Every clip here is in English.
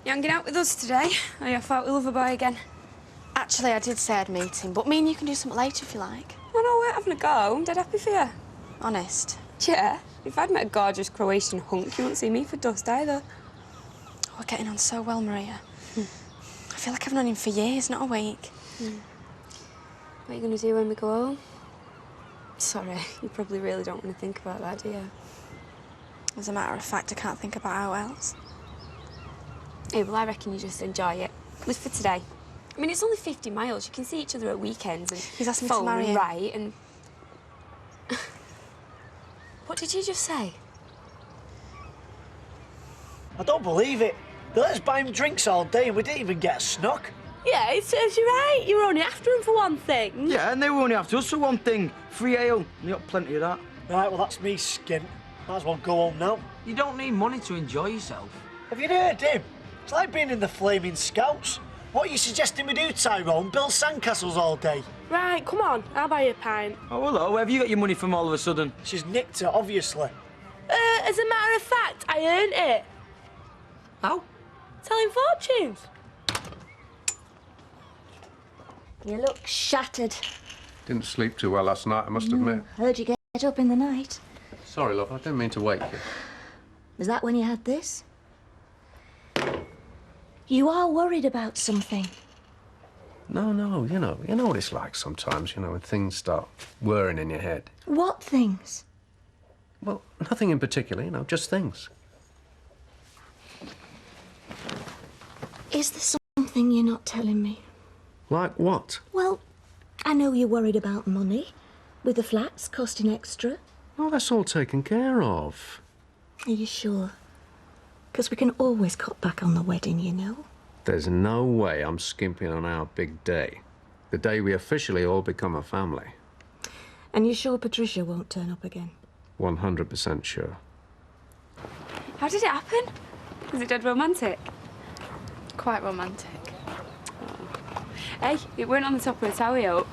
You hanging out with us today? Are you off out with Loverboy again? Actually, I did say I'd meet him, but me and you can do something later if you like. Oh, no, we're having a go. I'm dead happy for you. Honest. Yeah. If I'd met a gorgeous Croatian hunk, you wouldn't see me for dust either. We're getting on so well, Maria. I feel like I've known him for years, not a week. What are you going to do when we go home? Sorry, you probably really don't want to think about that, do you? As a matter of fact, I can't think about how else. Hey, well, I reckon you just enjoy it. Live for today. I mean, it's only 50 miles. You can see each other at weekends and He's asked me phone to marry and him. write and... What did you just say? I don't believe it. They let us buy him drinks all day and we didn't even get a snock. Yeah, it serves you right. You were only after him for one thing. Yeah, and they were only after us for one thing. Free ale. You got plenty of that. Right, well, that's me skint. Might as well go home now. You don't need money to enjoy yourself. Have you heard him? It's like being in the Flaming Scouts. What are you suggesting we do, Tyrone? Build sandcastles all day? Right, come on. I'll buy you a pint. Oh, hello. Where have you got your money from all of a sudden? She's nicked it, obviously. As a matter of fact, I earned it. How? Telling fortunes. You look shattered. Didn't sleep too well last night, I must admit. Heard you get up in the night. Sorry, love, I didn't mean to wake you. Was that when you had this? You are worried about something. No, you know what it's like sometimes, when things start whirring in your head. What things? Well, nothing in particular, just things. Is there something you're not telling me? Like what? Well, I know you're worried about money, with the flats costing extra. Oh, that's all taken care of. Are you sure? Because we can always cut back on the wedding, you know. There's no way I'm skimping on our big day. The day we officially all become a family. And you're sure Patricia won't turn up again? 100% sure. How did it happen? Was it dead romantic? Quite romantic. Hey, it weren't on the top of the tower yet.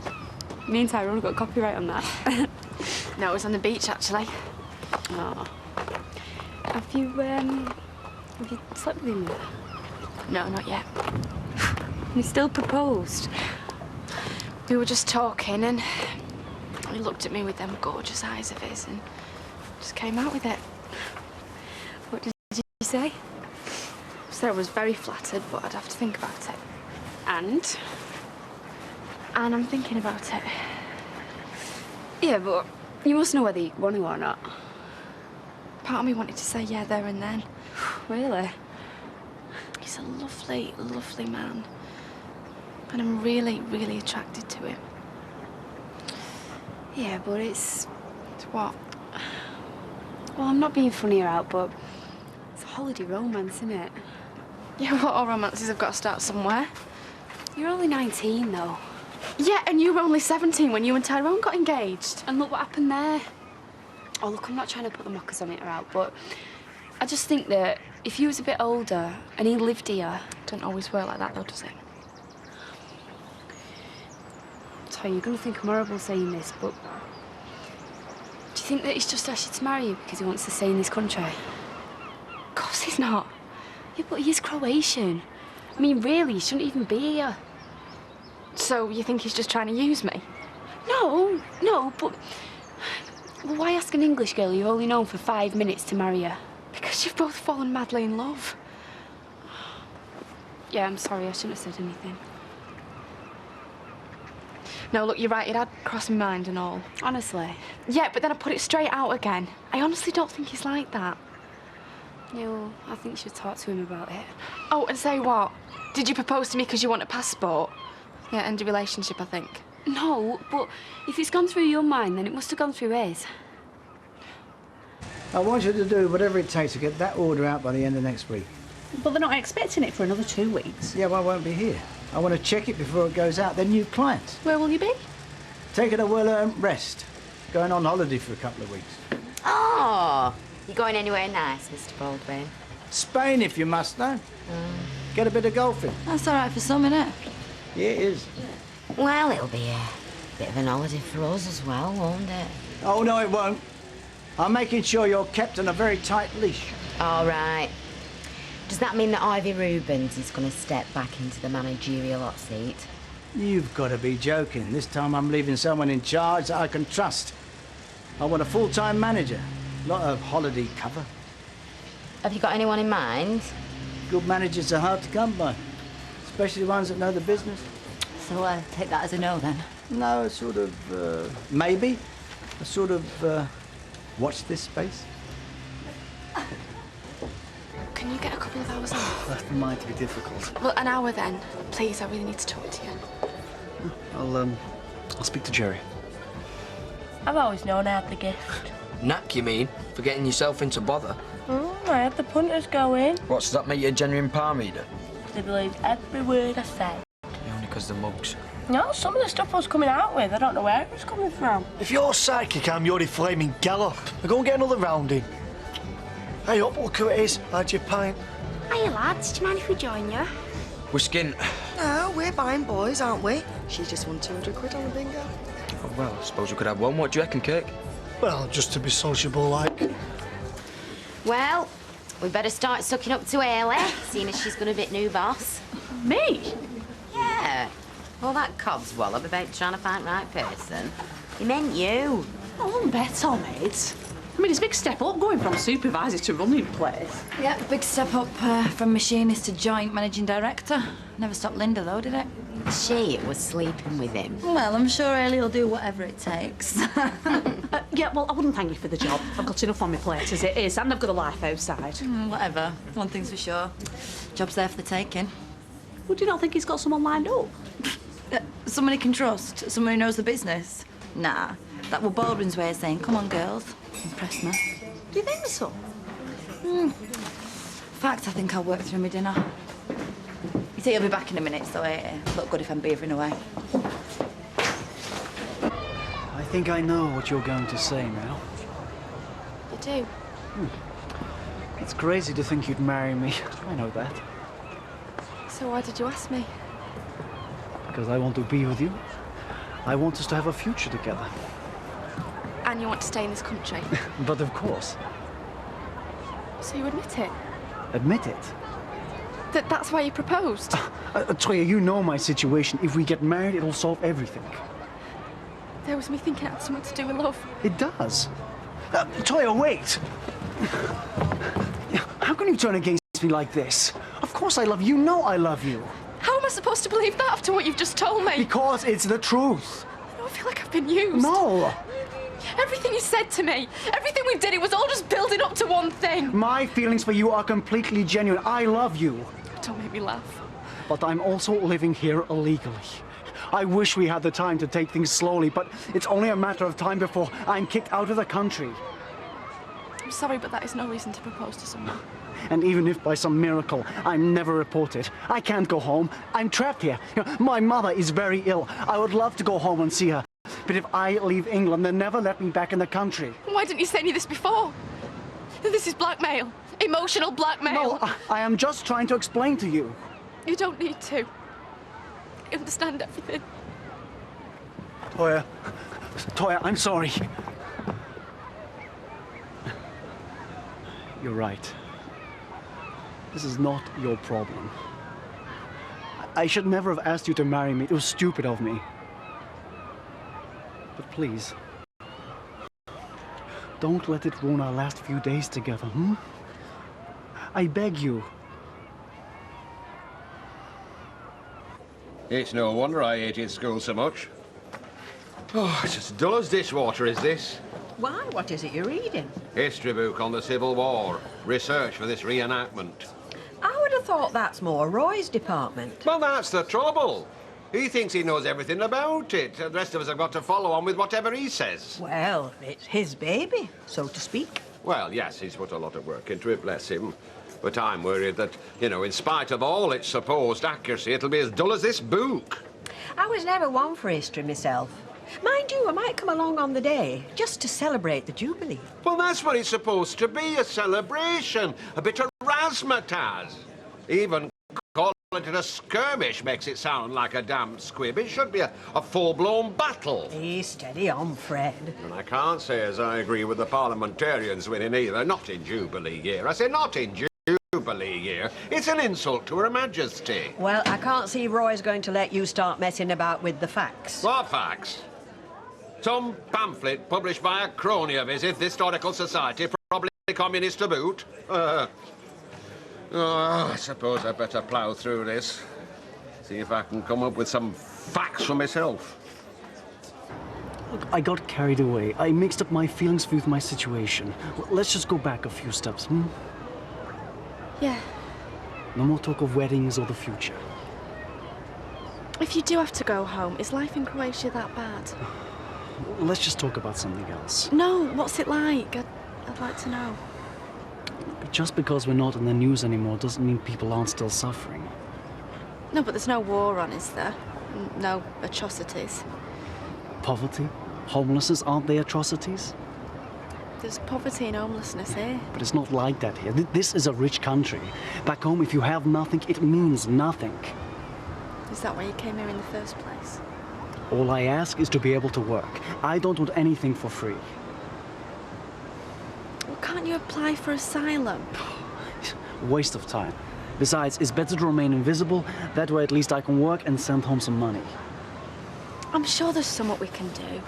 Me and Tyrone got copyright on that. No, it was on the beach, actually. Oh. Have you slept with him yet? No, not yet. He still proposed? We were just talking and he looked at me with them gorgeous eyes of his and just came out with it. What did you say? So I was very flattered, but I'd have to think about it. And? And I'm thinking about it. Yeah, but you must know whether you want to or not. Part of me wanted to say yeah there and then. Really? He's a lovely, lovely man. And I'm really, really attracted to him. Yeah, but it's What? well, I'm not being funny or out, but it's a holiday romance, isn't it? Yeah, well, all romances have got to start somewhere. You're only 19, though. Yeah, and you were only 17 when you and Tyrone got engaged. And look what happened there. Oh, look, I'm not trying to put the mockers on it or out, but I just think that if he was a bit older and he lived here... Don't always work like that, though, does it? So you're going to think I'm horrible saying this, but do you think that he's just asked you to marry you because he wants to stay in this country? Of course he's not. Yeah, but he is Croatian. I mean, really, he shouldn't even be here. So you think he's just trying to use me? No, but... Well, why ask an English girl you've only known for 5 minutes to marry her? Because you've both fallen madly in love. Yeah, I'm sorry, I shouldn't have said anything. No, look, you're right, it had crossed my mind and all. Honestly. Yeah, but then I put it straight out again. I honestly don't think he's like that. Yeah, well, I think you should talk to him about it. Oh, and say what? Did you propose to me because you want a passport? Yeah, end of relationship, I think. No, but if it's gone through your mind, then it must have gone through his. I want you to do whatever it takes to get that order out by the end of next week. But they're not expecting it for another 2 weeks. Yeah, well, I won't be here. I want to check it before it goes out. They're new clients. Where will you be? Taking a well-earned rest. Going on holiday for a couple of weeks. Oh, you going anywhere nice, Mr. Baldwin? Spain, if you must know. Get a bit of golfing. That's all right for some, innit? Yeah, it is. Well, it'll be a bit of an holiday for us as well, won't it? Oh, no, it won't. I'm making sure you're kept on a very tight leash. All right. Does that mean that Ivy Rubens is going to step back into the managerial hot seat? You've got to be joking. This time I'm leaving someone in charge that I can trust. I want a full-time manager, not a holiday cover. Have you got anyone in mind? Good managers are hard to come by, especially ones that know the business. So take that as a no then. No, sort of, maybe. A sort of, watch this space. Can you get a couple of hours off? That might be difficult. Well, an hour then. Please, I really need to talk to you. I'll speak to Jerry. I've always known I had the gift. Knack, you mean? For getting yourself into bother. I had the punters going. What, does that make you a genuine palm reader? They believed every word I said. Only because the mugs. No, some of the stuff I was coming out with, I don't know where it was coming from. If you're psychic, I'm your flaming gallop. Now go and get another round in. Hey up, look who it is. Had your pint. Hiya, lads. Do you mind if we join you? We're skint. No, we're buying boys, aren't we? She just won 200 quid on the bingo. Oh, well, I suppose we could have one. What do you reckon, Kirk? Well, just to be sociable, like. Well, we better start sucking up to Ailey, seeing as she's going to be new boss. Me? Yeah. All that codswallop about trying to find the right person. He meant you. Oh, I'm better, mate. I mean, it's a big step up going from supervisor to running place. Yeah, big step up from machinist to joint managing director. Never stopped Linda, though, did it? She was sleeping with him. Well, I'm sure Ailey will do whatever it takes. Yeah, well, I wouldn't thank you for the job. I've got enough on my plate as it is, and I've got a life outside. Whatever. One thing's for sure. Job's there for the taking. Well, do you not think he's got someone lined up? Someone he can trust? Someone who knows the business? Nah. That was Baldwin's way of saying, come on, girls. Impress me. Do you think so? In fact, I think I'll work through my dinner. You say you'll be back in a minute, so I look good if I'm beavering away. I think I know what you're going to say now. You do? It's crazy to think you'd marry me. I know that. So why did you ask me? Because I want to be with you. I want us to have a future together. And you want to stay in this country? But of course. So you admit it? Admit it. That's why you proposed? Toya, you know my situation. If we get married, it'll solve everything. There was me thinking it had something to do with love. It does. Toya, wait! How can you turn against me like this? Of course I love you. You know I love you. How am I supposed to believe that after what you've just told me? Because it's the truth. I feel like I've been used. No! Everything you said to me, everything we did, it was all just building up to one thing. My feelings for you are completely genuine. I love you. Don't make me laugh. But I'm also living here illegally. I wish we had the time to take things slowly, but it's only a matter of time before I'm kicked out of the country. I'm sorry, but that is no reason to propose to someone. And even if by some miracle I'm never reported, I can't go home. I'm trapped here. You know, my mother is very ill. I would love to go home and see her. But if I leave England, they'll never let me back in the country. Why didn't you say any of this before? This is blackmail. Emotional blackmail. No, I am just trying to explain to you. You don't need to. I understand everything. Toya, I'm sorry. You're right. This is not your problem. I should never have asked you to marry me. It was stupid of me. But please, don't let it ruin our last few days together, I beg you. It's no wonder I hated school so much. Oh, it's as dull as dishwater, is this? Why? What is it you're reading? History book on the Civil War. Research for this reenactment. I would have thought that's more Roy's department. Well, that's the trouble. He thinks he knows everything about it. The rest of us have got to follow on with whatever he says. Well, it's his baby, so to speak. Well, yes, he's put a lot of work into it, bless him. But I'm worried that, you know, in spite of all its supposed accuracy, it'll be as dull as this book. I was never one for history myself. Mind you, I might come along on the day, just to celebrate the Jubilee. Well, that's what it's supposed to be, a celebration. A bit of razzmatazz. Even calling it a skirmish makes it sound like a damn squib. It should be a full-blown battle. Hey, steady on, Fred. And I can't say as I agree with the parliamentarians winning either. Not in Jubilee year. I say not in Jubilee Jubilee year. It's an insult to Her Majesty. Well, I can't see Roy's going to let you start messing about with the facts. What facts? Some pamphlet published by a crony of his, Historical Society, probably communist to boot. I suppose I better plough through this. See if I can come up with some facts for myself. Look, I got carried away. I mixed up my feelings with my situation. Let's just go back a few steps, hmm? Yeah. No more talk of weddings or the future. If you do have to go home, is life in Croatia that bad? Let's just talk about something else. No, what's it like? I'd like to know. Just because we're not in the news anymore doesn't mean people aren't still suffering. No, but there's no war on, is there? No atrocities. Poverty? Homelessness, aren't they atrocities? There's poverty and homelessness here. But it's not like that here. This is a rich country. Back home, if you have nothing, it means nothing. Is that why you came here in the first place? All I ask is to be able to work. I don't want anything for free. Well, can't you apply for asylum? Waste of time. Besides, it's better to remain invisible. That way, at least I can work and send home some money. I'm sure there's something we can do.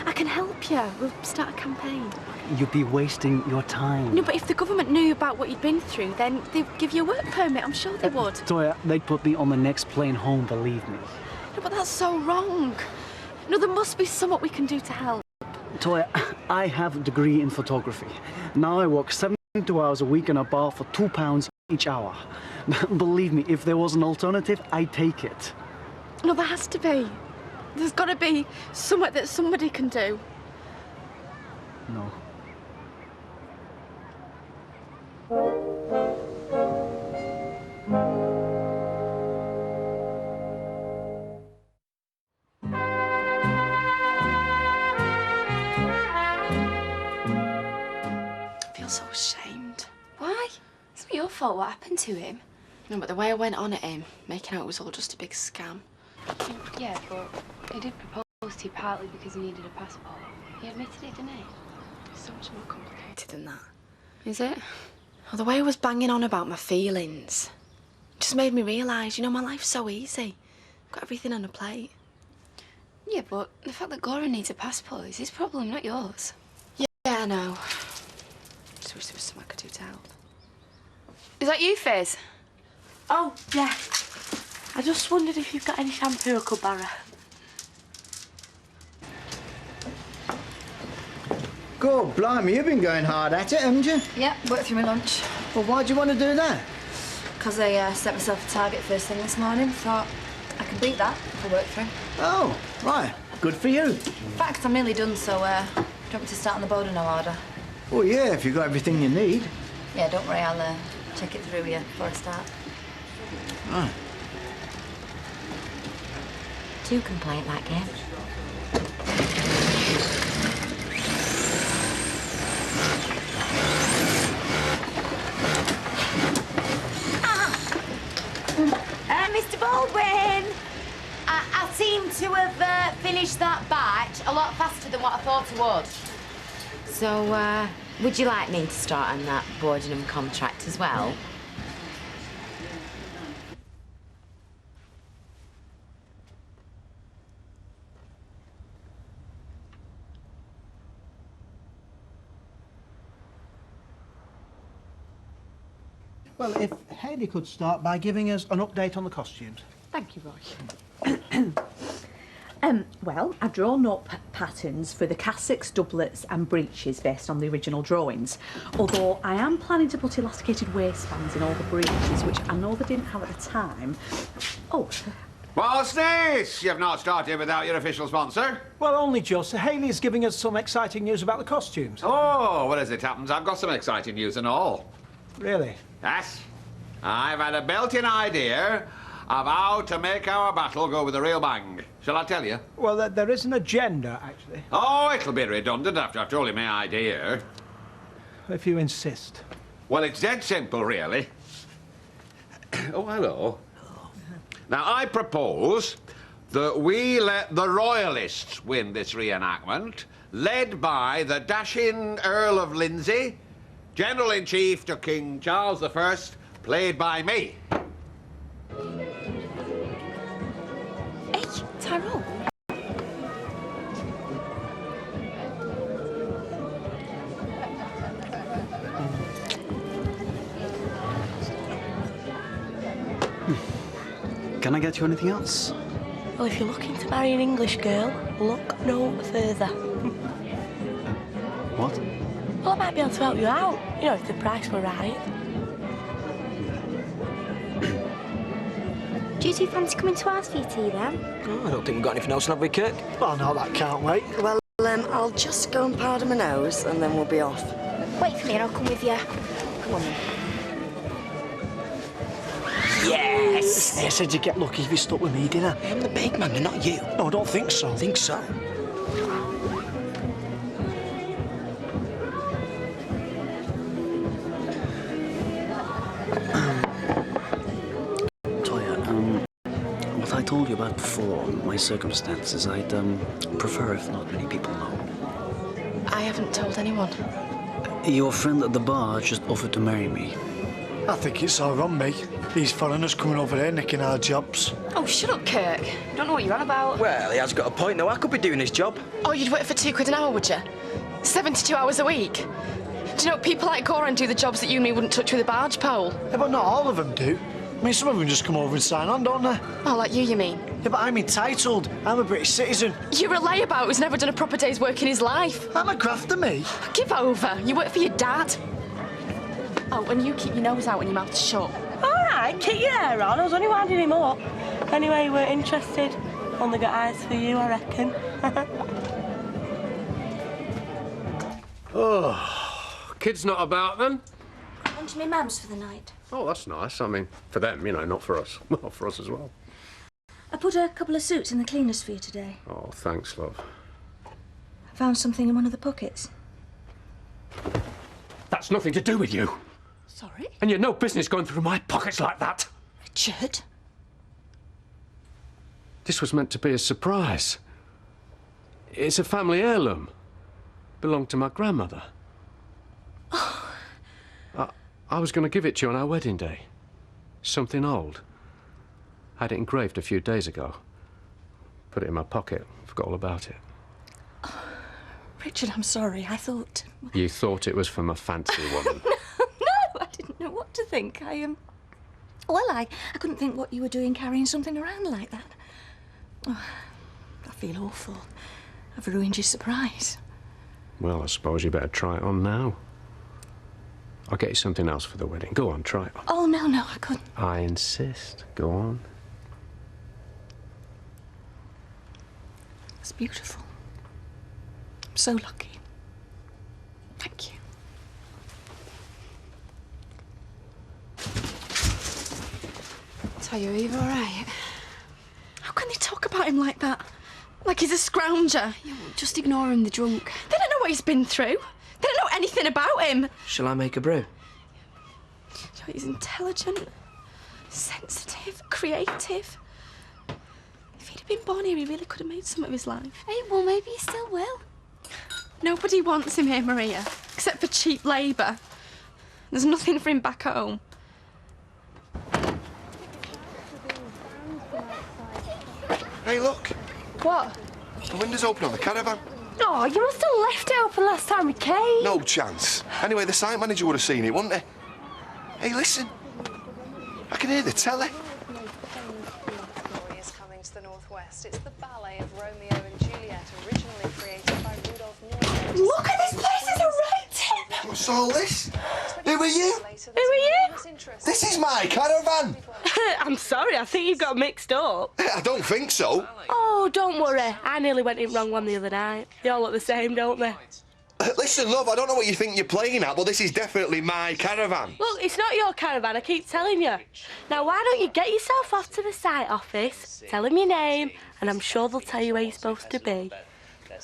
I can help you. We'll start a campaign. You'd be wasting your time. No, but if the government knew about what you'd been through, then they'd give you a work permit. I'm sure they would. Toya, they'd put me on the next plane home, believe me. No, but that's so wrong. No, there must be something we can do to help. Toya, I have a degree in photography. Now I work 72 hours a week in a bar for £2 each hour. Believe me, if there was an alternative, I'd take it. No, there has to be. There's got to be something that somebody can do. No. I feel so ashamed. Why? It's not your fault what happened to him. No, but the way I went on at him, making out it was all just a big scam. Yeah, but he did propose to you partly because he needed a passport. He admitted it, didn't he? It's so much more complicated than that. Is it? Well, the way I was banging on about my feelings just made me realise, my life's so easy. I've got everything on a plate. Yeah, but the fact that Goran needs a passport is his problem, not yours. Yeah, I know. Just wish there was something I could do to help. Is that you, Fizz? Oh, yeah. I just wondered if you've got any shampoo I could borrow. God, blimey, you've been going hard at it, haven't you? Yeah, worked through my lunch. Well, why'd you want to do that? Because I set myself a target first thing this morning. Thought I can beat that if I work through. Oh, right. Good for you. In fact, I'm nearly done, so do you want me to start on the board in no order? Well, yeah, if you've got everything you need. Yeah, don't worry, I'll check it through you before I start. Right. Two can play at that game. Mr. Baldwin! I seem to have finished that batch a lot faster than what I thought I would. So, would you like me to start on that Boardingham contract as well? Well, if Hayley could start by giving us an update on the costumes. Thank you, Roy. Well, I've drawn up patterns for the cassocks, doublets and breeches based on the original drawings. Although I am planning to put elasticated waistbands in all the breeches, which I know they didn't have at the time. Oh. What's this? You've not started without your official sponsor? Well, only just. Hayley is giving us some exciting news about the costumes. Oh, well, as it happens, I've got some exciting news and all. Really? Yes. I've had a belting idea of how to make our battle go with a real bang. Shall I tell you? Well, there is an agenda, actually. Oh, it'll be redundant after I've told you my idea. If you insist. Well, it's dead simple, really. Oh, hello. Now, I propose that we let the Royalists win this reenactment, led by the dashing Earl of Lindsay, General-in-Chief to King Charles I, played by me. Hey, Tyrone. Can I get you anything else? Well, if you're looking to marry an English girl, look no further. What? Well, I might be able to help you out, you know, if the price were right. Do you two fancy coming to ours for your tea then? Oh, I don't think we've got anything else, have we, Kirk? Oh, no, that can't wait. Well, I'll just go and powder my nose and then we'll be off. Wait for me and I'll come with you. Come on then. Yes! I said you'd get lucky if you stuck with me, didn't I? I'm the big man, not you. No, I don't think so. I think so. Toya, what I told you about before, my circumstances, I'd prefer if not many people know. I haven't told anyone. Your friend at the bar just offered to marry me. I think it's all on me. These foreigners coming over here nicking our jobs. Oh, shut up, Kirk. You don't know what you're on about. Well, he has got a point, though. I could be doing his job. Oh, you'd work for £2 an hour, would you? 72 hours a week? Do you know people like Goran do the jobs that you and me wouldn't touch with a barge pole? Yeah, but not all of them do. I mean, some of them just come over and sign on, don't they? Oh, like you mean? Yeah, but I'm entitled. I'm a British citizen. You're a layabout who's never done a proper day's work in his life. I'm a grafter, me. Give over. You work for your dad. Oh, and you keep your nose out and your mouth shut. All right, keep your hair on. I was only winding him up. Anyway, we're interested. Only got eyes for you, I reckon. Oh, kid's not about then? On to my mum's for the night. Oh, that's nice. I mean, for them, you know, not for us. Well, for us as well. I put a couple of suits in the cleaners for you today. Oh, thanks, love. I found something in one of the pockets. That's nothing to do with you. Sorry? And you've no business going through my pockets like that. Richard? This was meant to be a surprise. It's a family heirloom. Belonged to my grandmother. Oh. I was going to give it to you on our wedding day. Something old. Had it engraved a few days ago. Put it in my pocket. Forgot all about it. Oh, Richard, I'm sorry. I thought... You thought it was for my fancy woman. No, I didn't know what to think. Well, I couldn't think what you were doing carrying something around like that. Oh, I feel awful. I've ruined your surprise. Well, I suppose you better try it on now. I'll get you something else for the wedding. Go on, try it on. Oh, no, I couldn't. I insist. Go on. It's beautiful. I'm so lucky. Thank you. Tayo, are you all right? How can they talk about him like that? Like he's a scrounger. Yeah, well, just ignore him, the drunk. They don't know what he's been through. They don't know anything about him. Shall I make a brew? He's intelligent, sensitive, creative. If he'd have been born here, he really could have made some of his life. Hey, well, maybe he still will. Nobody wants him here, Maria, except for cheap labour. There's nothing for him back home. Hey, look. What? The window's open on the caravan. Oh, you must have left it open last time we came. No chance. Anyway, the site manager would have seen it, wouldn't he? Hey, listen. I can hear the telly. Is coming to the northwest. It's the ballet of Romeo and Juliet, originally created by Rudolph Nureyev. Look at this place, it's a right tip. What's all this? Who are you? Who are you? This is my caravan. I'm sorry, I think you got mixed up. I don't think so. Oh, don't worry. I nearly went in wrong one the other night. They all look the same, don't they? Listen, love, I don't know what you think you're playing at, but this is definitely my caravan. Look, it's not your caravan, I keep telling you. Now, why don't you get yourself off to the site office, tell them your name, and I'm sure they'll tell you where you're supposed to be.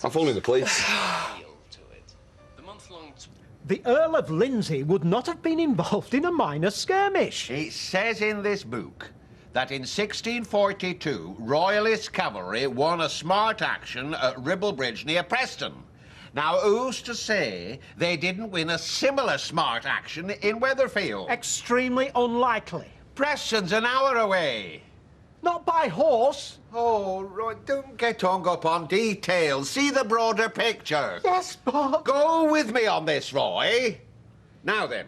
I'm phoning the police. The Earl of Lindsay would not have been involved in a minor skirmish. It says in this book that in 1642, Royalist cavalry won a smart action at Ribble Bridge near Preston. Now, who's to say they didn't win a similar smart action in Weatherfield? Extremely unlikely. Preston's an hour away. Not by horse. Oh, right, don't get hung up on details. See the broader picture. Yes, Bob. Go with me on this, Roy. Now then,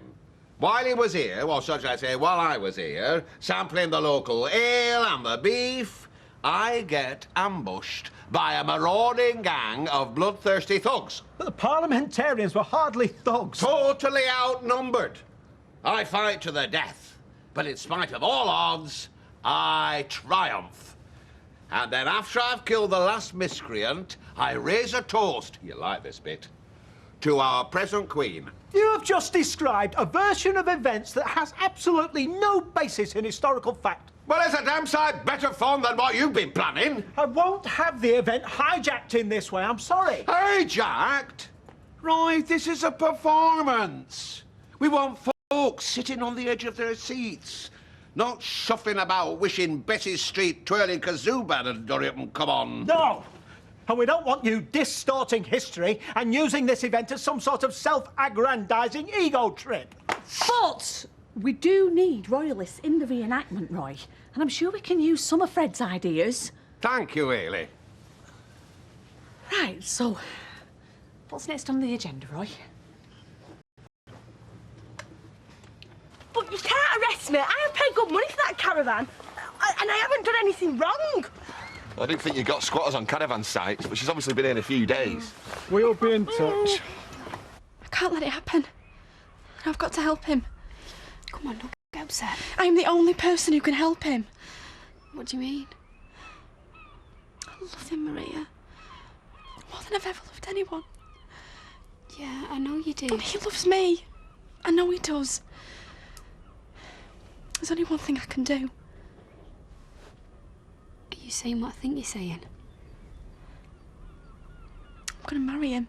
while he was here, or should I say, while I was here, sampling the local ale and the beef, I get ambushed by a marauding gang of bloodthirsty thugs. But the parliamentarians were hardly thugs. Totally outnumbered. I fight to the death, but in spite of all odds, I triumph. And then after I've killed the last miscreant, I raise a toast, you like this bit, to our present queen. You have just described a version of events that has absolutely no basis in historical fact. Well, it's a damn sight better fun than what you've been planning. I won't have the event hijacked in this way, I'm sorry. Hijacked? Right, this is a performance. We want folks sitting on the edge of their seats, not shuffling about wishing Betty Street twirling kazoo band had done it and come on. No! And we don't want you distorting history and using this event as some sort of self-aggrandising ego trip. But we do need royalists in the reenactment, Roy. And I'm sure we can use some of Fred's ideas. Thank you, Hayley. Right, so what's next on the agenda, Roy? But you can't arrest me. I have paid good money for that caravan. And I haven't done anything wrong. I didn't think you got squatters on caravan sites, but she's obviously been here in a few days. We'll be in touch. I can't let it happen. I've got to help him. Come on, don't get upset. I'm the only person who can help him. What do you mean? I love him, Maria. More than I've ever loved anyone. Yeah, I know you do. And he loves me. I know he does. There's only one thing I can do. Are you saying what I think you're saying? I'm gonna marry him.